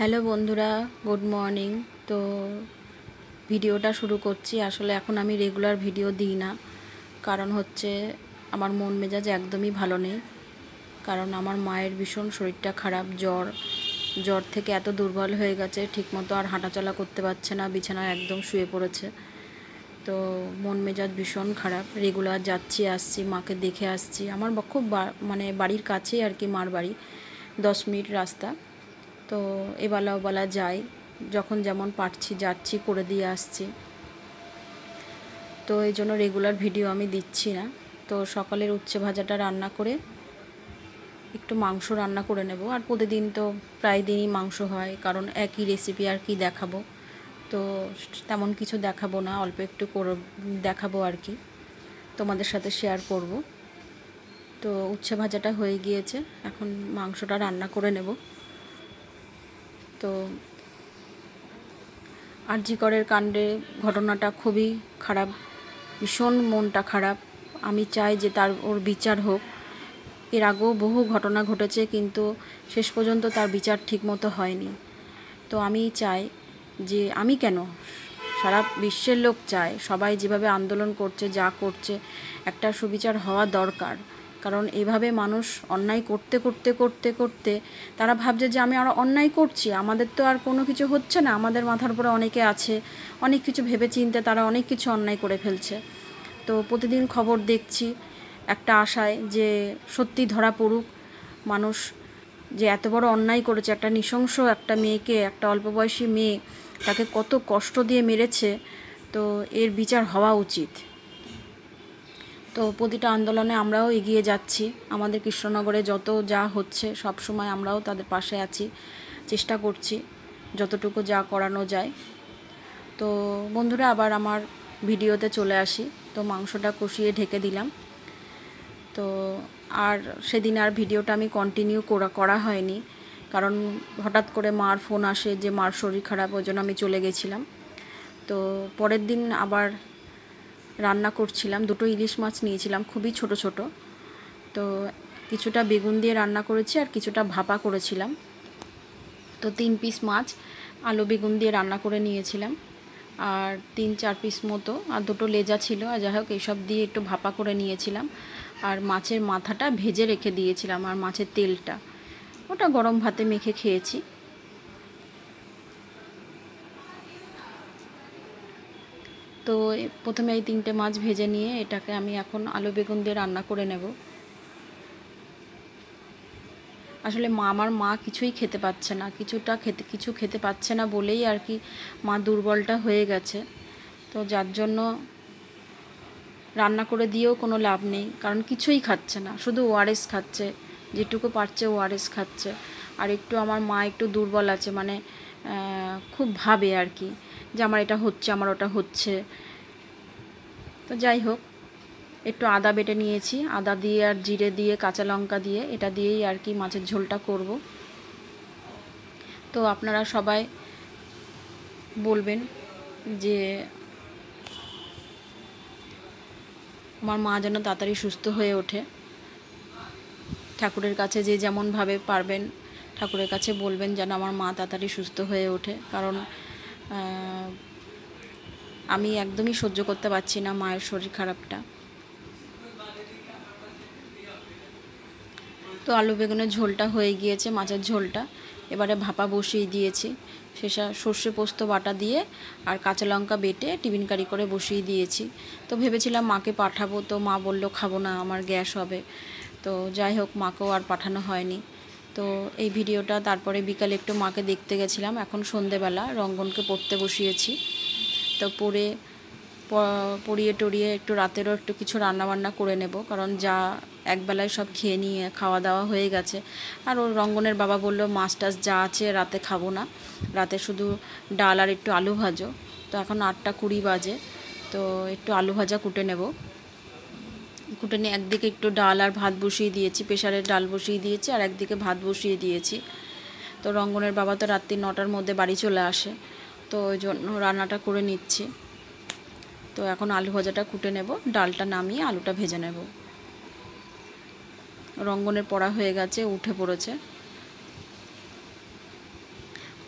Hello বন্ধুরা, good morning. তো ভিডিওটা শুরু করছি। আসলে এখন আমি রেগুলার ভিডিও দিই না, কারণ হচ্ছে আমার মন মেজাজ একদমই ভালো নেই। কারণ আমার মায়ের ভীষণ শরীরটা খারাপ, জ্বর থেকে এত দুর্বল হয়ে গেছে, ঠিকমতো আর হাঁটাচলা করতে পারছে না, বিছানায় একদম শুয়ে পড়েছে। তো মন মেজাজ ভীষণ খারাপ। রেগুলার যাচ্ছি আসছি, মাকে দেখে আসছি। আমার খুব মানে বাড়ির কাছেই আর কি মার বাড়ি, 10 মিনিট রাস্তা। তো এবেলা ওবেলা যাই, যখন যেমন পারছি যাচ্ছি, করে দিয়ে আসছি। তো এই জন্য রেগুলার ভিডিও আমি দিচ্ছি না। তো সকালের উচ্ছে ভাজাটা রান্না করে একটু মাংস রান্না করে নেব। আর প্রতিদিন তো প্রায় দিনই মাংস হয়, কারণ একই রেসিপি আর কি দেখাবো। তো তেমন কিছু দেখাবো না, অল্প একটু করে দেখাবো আর কি, তোমাদের সাথে শেয়ার করব। তো উচ্ছে ভাজাটা হয়ে গিয়েছে, এখন মাংসটা রান্না করে নেব। তো আরজি করের কাণ্ডে ঘটনাটা খুবই খারাপ, ভীষণ মনটা খারাপ। আমি চাই যে ওর বিচার হোক। এর আগেও বহু ঘটনা ঘটেছে, কিন্তু শেষ পর্যন্ত তার বিচার ঠিকমতো হয়নি। তো আমি চাই যে, আমি কেন, সারা বিশ্বের লোক চায়, সবাই যেভাবে আন্দোলন করছে, যা করছে, একটা সুবিচার হওয়া দরকার। কারণ এভাবে মানুষ অন্যায় করতে করতে করতে করতে তারা ভাবছে যে আমি আর অন্যায় করছি, আমাদের তো আর কোনো কিছু হচ্ছে না, আমাদের মাথার উপরে অনেকে আছে, অনেক কিছু ভেবে চিন্তে তারা অনেক কিছু অন্যায় করে ফেলছে। তো প্রতিদিন খবর দেখছি একটা আশায় যে সত্যি ধরা পড়ুক, মানুষ যে এত বড় অন্যায় করেছে, একটা নৃশংস একটা মেয়েকে, একটা অল্প বয়সী মেয়ে, তাকে কত কষ্ট দিয়ে মেরেছে। তো এর বিচার হওয়া উচিত। তো প্রতিটা আন্দোলনে আমরাও এগিয়ে যাচ্ছি। আমাদের কৃষ্ণনগরে যত যা হচ্ছে সব সময় আমরাও তাদের পাশে আছি, চেষ্টা করছি যতটুকু যা করানো যায়। তো বন্ধুরা, আবার আমার ভিডিওতে চলে আসি। তো মাংসটা কষিয়ে ঢেকে দিলাম। তো আর সেদিন আর ভিডিওটা আমি কন্টিনিউ করা হয়নি, কারণ হঠাৎ করে মার ফোন আসে যে মার শরীর খারাপ, ওই জন্য আমি চলে গেছিলাম। তো পরের দিন আবার রান্না করছিলাম, দুটো ইলিশ মাছ নিয়েছিলাম, খুবই ছোট ছোট। তো কিছুটা বেগুন দিয়ে রান্না করেছি আর কিছুটা ভাপা করেছিলাম। তো 3 পিস মাছ আলু বেগুন দিয়ে রান্না করে নিয়েছিলাম, আর 3-4 পিস মতো, আর দুটো লেজা ছিল, আর যাই হোক এইসব দিয়ে একটু ভাপা করে নিয়েছিলাম। আর মাছের মাথাটা ভেজে রেখে দিয়েছিলাম, আর মাছের তেলটা ওটা গরম ভাতে মেখে খেয়েছি। তো প্রথমে এই 3টে মাছ ভেজে নিয়ে এটাকে আমি এখন আলু বেগুন দিয়ে রান্না করে নেব। আসলে আমার মা কিছুই খেতে পাচ্ছে না, কিছু খেতে পাচ্ছে না বলেই আর কি মা দুর্বলটা হয়ে গেছে। তো যার জন্য রান্না করে দিয়েও কোনো লাভ নেই, কারণ কিছুই খাচ্ছে না, শুধু ওআরএস খাচ্ছে, যেটুকু পারছে ওআরএস খাচ্ছে। আর একটু আমার মা একটু দুর্বল আছে, মানে খুব ভাবে আর কি যে আমার এটা হচ্ছে, আমার ওটা হচ্ছে। তো যাই হোক, একটু আদা বেটে নিয়েছি, আদা দিয়ে আর জিরে দিয়ে কাঁচা লঙ্কা দিয়ে, এটা দিয়েই আর কি মাছের ঝোলটা করব। তো আপনারা সবাই বলবেন যে আমার মা যেন তাড়াতাড়ি সুস্থ হয়ে ওঠে। ঠাকুরের কাছে যে যেমনভাবে পারবেন ঠাকুরের কাছে বলবেন যেন আমার মা তাড়াতাড়ি সুস্থ হয়ে ওঠে, কারণ আমি একদমই সহ্য করতে পারছি না মায়ের শরীর খারাপটা। তো আলু বেগুনের ঝোলটা হয়ে গিয়েছে, মাছের ঝোলটা এবারে ভাপা বসিয়ে দিয়েছি। সেটা সর্ষে পোস্ত বাটা দিয়ে আর কাঁচা লঙ্কা বেটে টিফিন কারি করে বসিয়ে দিয়েছি। তো ভেবেছিলাম মাকে পাঠাবো, তো মা বলল খাবো না, আমার গ্যাস হবে। তো যাই হোক, মাকেও আর পাঠানো হয়নি। তো এই ভিডিওটা তারপরে বিকালে একটু মাকে দেখতে গেছিলাম। এখন সন্ধেবেলা রঙ্গনকে পড়তে বসিয়েছি। তো পড়িয়ে টড়িয়ে একটু রাতেরও একটু কিছু রান্নাবান্না করে নেব, কারণ যা একবেলায় সব খেয়ে নিয়ে খাওয়া দাওয়া হয়ে গেছে। আর ওর রঙ্গনের বাবা বলল মাছ টাছ যা আছে রাতে খাবো না, রাতে শুধু ডাল আর একটু আলু ভাজো। তো এখন 8টা 20 বাজে, তো একটু আলু ভাজা কুটে নেব। কুটে নিয়ে একদিকে একটু ডাল আর ভাত বসিয়ে দিয়েছি, প্রেশারের ডাল বসিয়ে দিয়েছি, আর একদিকে ভাত বসিয়ে দিয়েছি। তো রঙ্গনের বাবা তো রাত্রি 9টার মধ্যে বাড়ি চলে আসে, তো ওই জন্য রান্নাটা করে নিচ্ছি। তো এখন আলু ভাজাটা কুটে নেব, ডালটা নামিয়ে আলুটা ভেজে নেব। রঙ্গনের পড়া হয়ে গেছে, উঠে পড়েছে।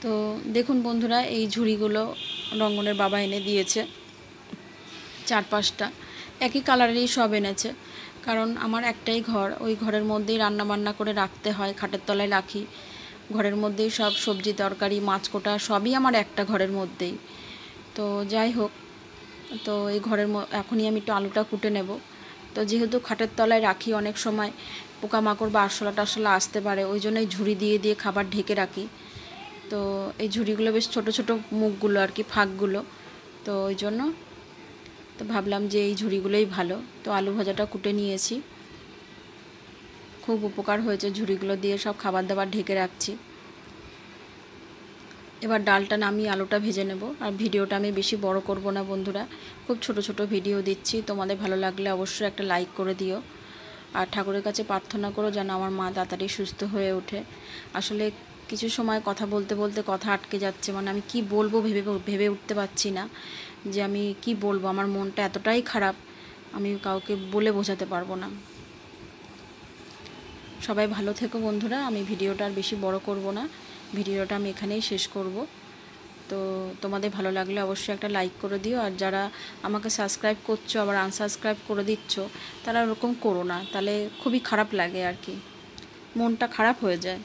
তো দেখুন বন্ধুরা, এই ঝুড়িগুলো রঙ্গনের বাবা এনে দিয়েছে, 4-5টা একই কালারেরই সব এনেছে। কারণ আমার একটাই ঘর, ওই ঘরের মধ্যেই রান্না বান্না করে রাখতে হয়, খাটের তলায় রাখি। ঘরের মধ্যেই সব সবজি তরকারি মাছ কোটা সবই আমার একটা ঘরের মধ্যেই। তো যাই হোক, তো এই ঘরের এখনই আমি একটু আলুটা কুটে নেব। তো যেহেতু খাটের তলায় রাখি, অনেক সময় পোকামাকড় বা আরশোলা টারশোলা আসতে পারে, ওই জন্যই ঝুড়ি দিয়ে দিয়ে খাবার ঢেকে রাখি। তো এই ঝুড়িগুলো বেশ ছোট ছোট মুখগুলো আর কি, ফাঁকগুলো, তো ওই জন্য তো ভাবলাম যে এই ঝুড়িগুলোই ভালো। তো আলু ভাজাটা কুটে নিয়েছি, খুব উপকার হয়েছে ঝুড়িগুলো দিয়ে, সব খাবার দাবার ঢেকে রাখছি। এবার ডালটা নামিয়ে আলুটা ভেজে নেব। আর ভিডিওটা আমি বেশি বড় করব না বন্ধুরা, খুব ছোট ছোট ভিডিও দিচ্ছি। তোমাদের ভালো লাগলে অবশ্যই একটা লাইক করে দিও। আর ঠাকুরের কাছে প্রার্থনা করো যেন আমার মা তাড়াতাড়ি সুস্থ হয়ে ওঠে। আসলে কিছু সময় কথা বলতে বলতে কথা আটকে যাচ্ছে, মানে আমি কি বলবো ভেবে উঠতে পারছি না যে আমি কি বলবো। আমার মনটা এতটাই খারাপ, আমি কাউকে বলে বোঝাতে পারবো না। সবাই ভালো থেকো বন্ধুরা, আমি ভিডিওটা আর বেশি বড় করব না, ভিডিওটা আমি এখানেই শেষ করব। তো তোমাদের ভালো লাগলে অবশ্যই একটা লাইক করে দিও। আর যারা আমাকে সাবস্ক্রাইব করছো আবার আনসাবস্ক্রাইব করে দিচ্ছ, তারা ওরকম করো না, তাহলে খুবই খারাপ লাগে আর কি, মনটা খারাপ হয়ে যায়।